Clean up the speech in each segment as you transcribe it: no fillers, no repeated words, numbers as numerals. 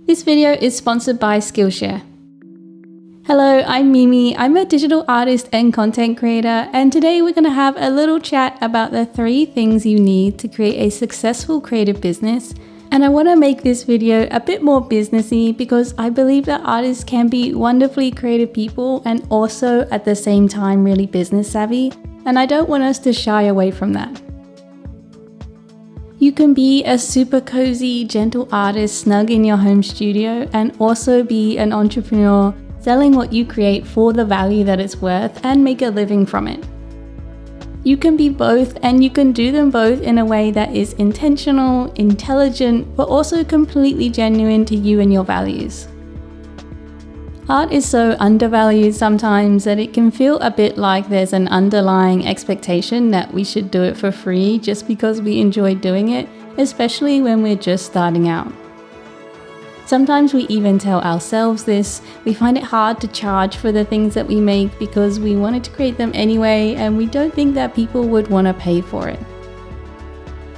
This video is sponsored by Skillshare. Hello, I'm Mimi. I'm a digital artist and content creator, and today we're going to have a little chat about the 3 things you need to create a successful creative business. And I want to make this video a bit more businessy because I believe that artists can be wonderfully creative people and also at the same time really business savvy, and I don't want us to shy away from that. You can be a super cozy, gentle artist snug in your home studio and also be an entrepreneur selling what you create for the value that it's worth and make a living from it. You can be both, and you can do them both in a way that is intentional, intelligent, but also completely genuine to you and your values. Art is so undervalued sometimes that it can feel a bit like there's an underlying expectation that we should do it for free just because we enjoy doing it, especially when we're just starting out. Sometimes we even tell ourselves this. We find it hard to charge for the things that we make because we wanted to create them anyway, and we don't think that people would want to pay for it.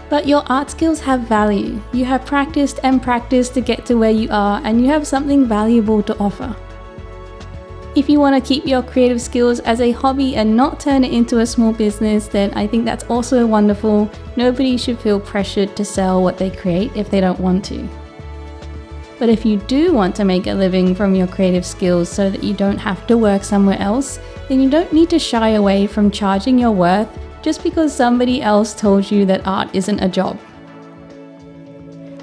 But your art skills have value. You have practiced and practiced to get to where you are, and you have something valuable to offer. If you want to keep your creative skills as a hobby and not turn it into a small business, then I think that's also wonderful. Nobody should feel pressured to sell what they create if they don't want to. But if you do want to make a living from your creative skills so that you don't have to work somewhere else, then you don't need to shy away from charging your worth just because somebody else told you that art isn't a job.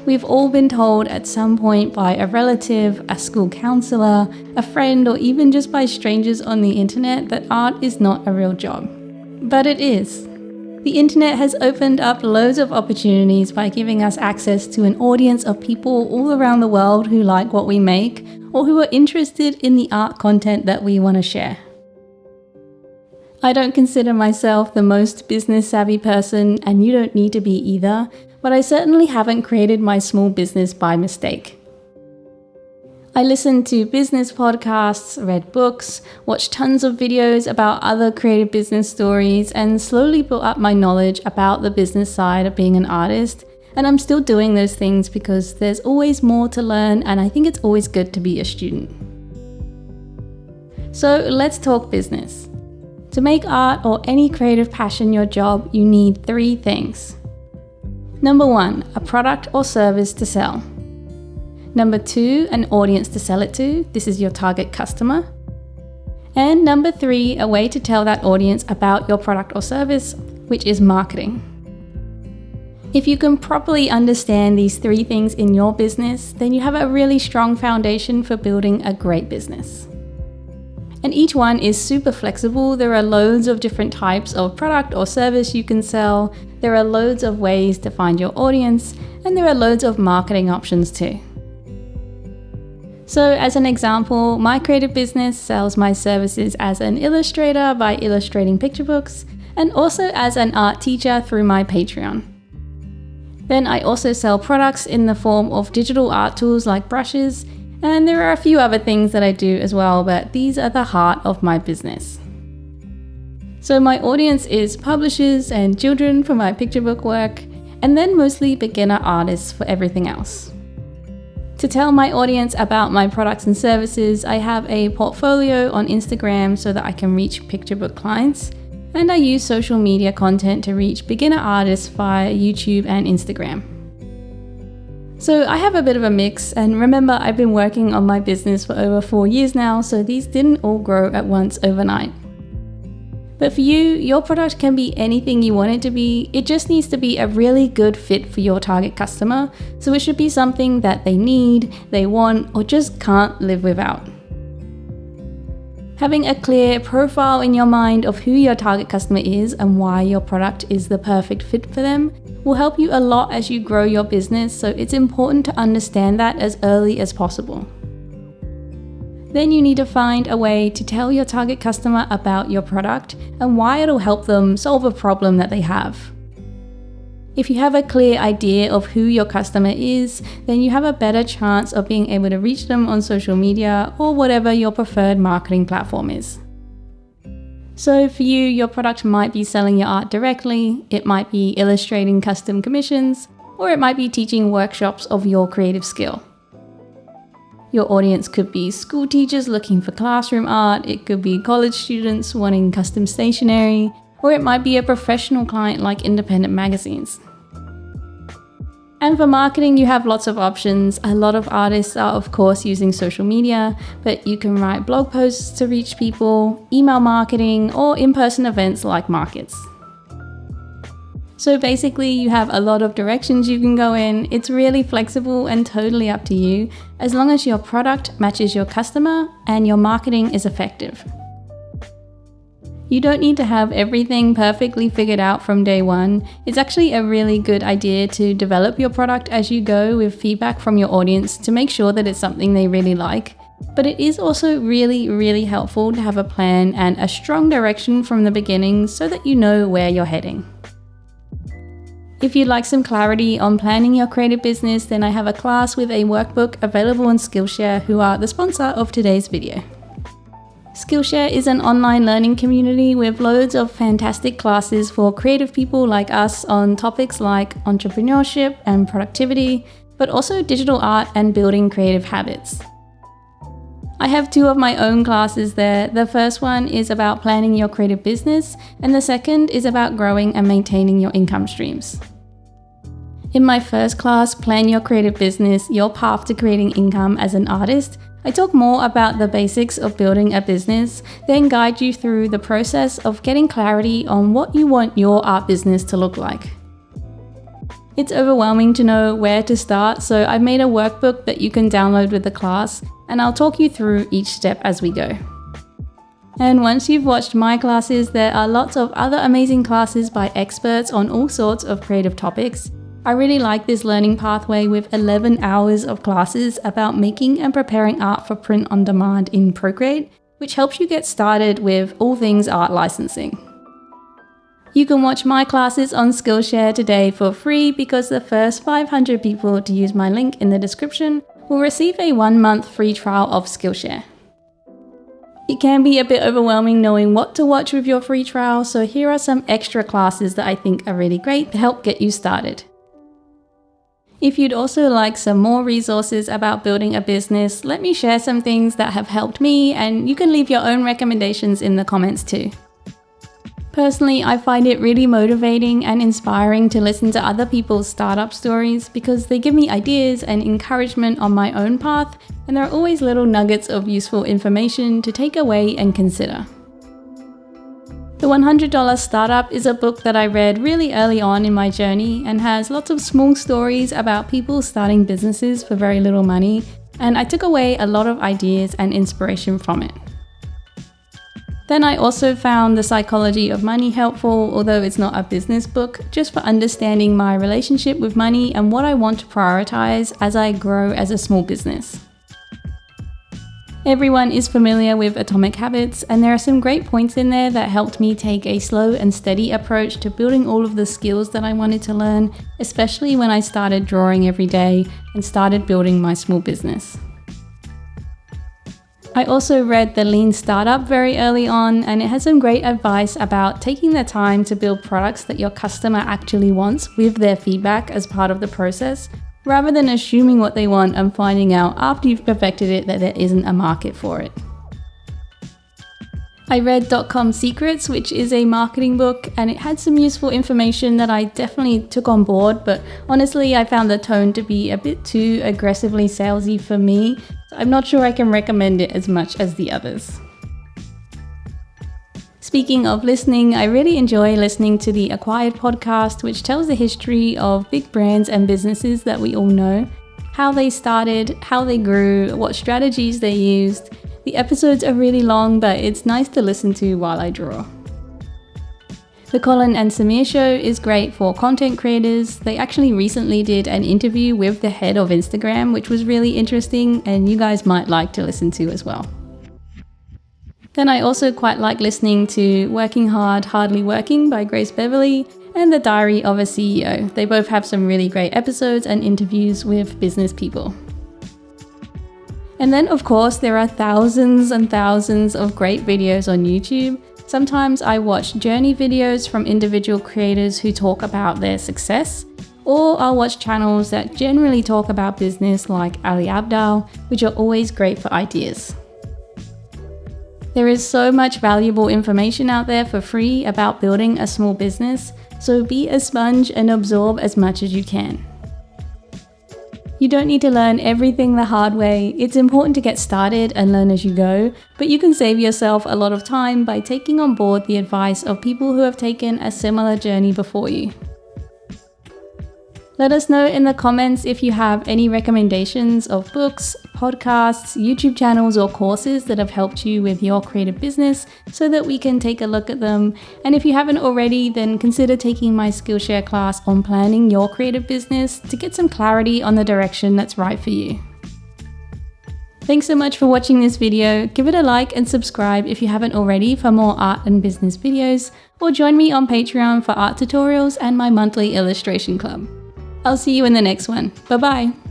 We've all been told at some point by a relative, a school counselor, a friend, or even just by strangers on the internet that art is not a real job. But it is. The internet has opened up loads of opportunities by giving us access to an audience of people all around the world who like what we make or who are interested in the art content that we want to share. I don't consider myself the most business savvy person, and you don't need to be either, but I certainly haven't created my small business by mistake. I listened to business podcasts, read books, watched tons of videos about other creative business stories, and slowly built up my knowledge about the business side of being an artist. And I'm still doing those things because there's always more to learn, and I think it's always good to be a student. So let's talk business. To make art or any creative passion your job, you need 3 things. Number 1, a product or service to sell. Number 2, an audience to sell it to. This is your target customer. And number 3, a way to tell that audience about your product or service, which is marketing. If you can properly understand these 3 things in your business, then you have a really strong foundation for building a great business. And each one is super flexible. There are loads of different types of product or service you can sell. There are loads of ways to find your audience, and there are loads of marketing options too. So as an example, my creative business sells my services as an illustrator by illustrating picture books, and also as an art teacher through my Patreon. Then I also sell products in the form of digital art tools like brushes, and there are a few other things that I do as well, but these are the heart of my business. So my audience is publishers and children for my picture book work, and then mostly beginner artists for everything else. To tell my audience about my products and services, I have a portfolio on Instagram so that I can reach picture book clients, and I use social media content to reach beginner artists via YouTube and Instagram. So I have a bit of a mix, and remember, I've been working on my business for over 4 years now, so these didn't all grow at once overnight. But for you, your product can be anything you want it to be. It just needs to be a really good fit for your target customer, so it should be something that they need, they want, or just can't live without. Having a clear profile in your mind of who your target customer is and why your product is the perfect fit for them will help you a lot as you grow your business, so it's important to understand that as early as possible. Then you need to find a way to tell your target customer about your product and why it'll help them solve a problem that they have. If you have a clear idea of who your customer is, then you have a better chance of being able to reach them on social media or whatever your preferred marketing platform is. So for you, your product might be selling your art directly, it might be illustrating custom commissions, or it might be teaching workshops of your creative skill. Your audience could be school teachers looking for classroom art, it could be college students wanting custom stationery, or it might be a professional client like independent magazines. And for marketing, you have lots of options. A lot of artists are of course using social media, but you can write blog posts to reach people, email marketing, or in-person events like markets. So basically you have a lot of directions you can go in. It's really flexible and totally up to you, as long as your product matches your customer and your marketing is effective. You don't need to have everything perfectly figured out from day one. It's actually a really good idea to develop your product as you go with feedback from your audience to make sure that it's something they really like. But it is also really helpful to have a plan and a strong direction from the beginning so that you know where you're heading. If you'd like some clarity on planning your creative business, then I have a class with a workbook available on Skillshare, who are the sponsor of today's video. Skillshare is an online learning community with loads of fantastic classes for creative people like us on topics like entrepreneurship and productivity, but also digital art and building creative habits. I have 2 of my own classes there. The first one is about planning your creative business, and the second is about growing and maintaining your income streams. In my first class, Plan Your Creative Business, Your Path to Creating Income as an Artist, I talk more about the basics of building a business, then guide you through the process of getting clarity on what you want your art business to look like. It's overwhelming to know where to start, so I've made a workbook that you can download with the class, and I'll talk you through each step as we go. And once you've watched my classes, there are lots of other amazing classes by experts on all sorts of creative topics. I really like this learning pathway with 11 hours of classes about making and preparing art for print on demand in Procreate, which helps you get started with all things art licensing. You can watch my classes on Skillshare today for free because the first 500 people to use my link in the description will receive a 1-month free trial of Skillshare. It can be a bit overwhelming knowing what to watch with your free trial, so here are some extra classes that I think are really great to help get you started. If you'd also like some more resources about building a business, let me share some things that have helped me, and you can leave your own recommendations in the comments too. Personally, I find it really motivating and inspiring to listen to other people's startup stories because they give me ideas and encouragement on my own path, and there are always little nuggets of useful information to take away and consider. The $100 Startup is a book that I read really early on in my journey and has lots of small stories about people starting businesses for very little money, and I took away a lot of ideas and inspiration from it. Then I also found The Psychology of Money helpful, although it's not a business book, just for understanding my relationship with money and what I want to prioritize as I grow as a small business. Everyone is familiar with Atomic Habits, and there are some great points in there that helped me take a slow and steady approach to building all of the skills that I wanted to learn, especially when I started drawing every day and started building my small business. I also read The Lean Startup very early on, and it has some great advice about taking the time to build products that your customer actually wants with their feedback as part of the process, rather than assuming what they want and finding out after you've perfected it that there isn't a market for it. I read .com Secrets, which is a marketing book, and it had some useful information that I definitely took on board, but honestly I found the tone to be a bit too aggressively salesy for me, so I'm not sure I can recommend it as much as the others. Speaking of listening, I really enjoy listening to the Acquired podcast, which tells the history of big brands and businesses that we all know, how they started, how they grew, what strategies they used. The episodes are really long, but it's nice to listen to while I draw. The Colin and Samir show is great for content creators. They actually recently did an interview with the head of Instagram, which was really interesting, and you guys might like to listen to as well. Then I also quite like listening to Working Hard, Hardly Working by Grace Beverley and The Diary of a CEO. They both have some really great episodes and interviews with business people. And then of course there are thousands and thousands of great videos on YouTube. Sometimes I watch journey videos from individual creators who talk about their success. or I'll watch channels that generally talk about business like Ali Abdaal, which are always great for ideas. There is so much valuable information out there for free about building a small business, so be a sponge and absorb as much as you can. You don't need to learn everything the hard way. It's important to get started and learn as you go, but you can save yourself a lot of time by taking on board the advice of people who have taken a similar journey before you. Let us know in the comments if you have any recommendations of books, podcasts, YouTube channels, or courses that have helped you with your creative business so that we can take a look at them. And if you haven't already, then consider taking my Skillshare class on planning your creative business to get some clarity on the direction that's right for you. Thanks so much for watching this video. Give it a like and subscribe if you haven't already for more art and business videos, or join me on Patreon for art tutorials and my monthly illustration club. I'll see you in the next one. Bye bye.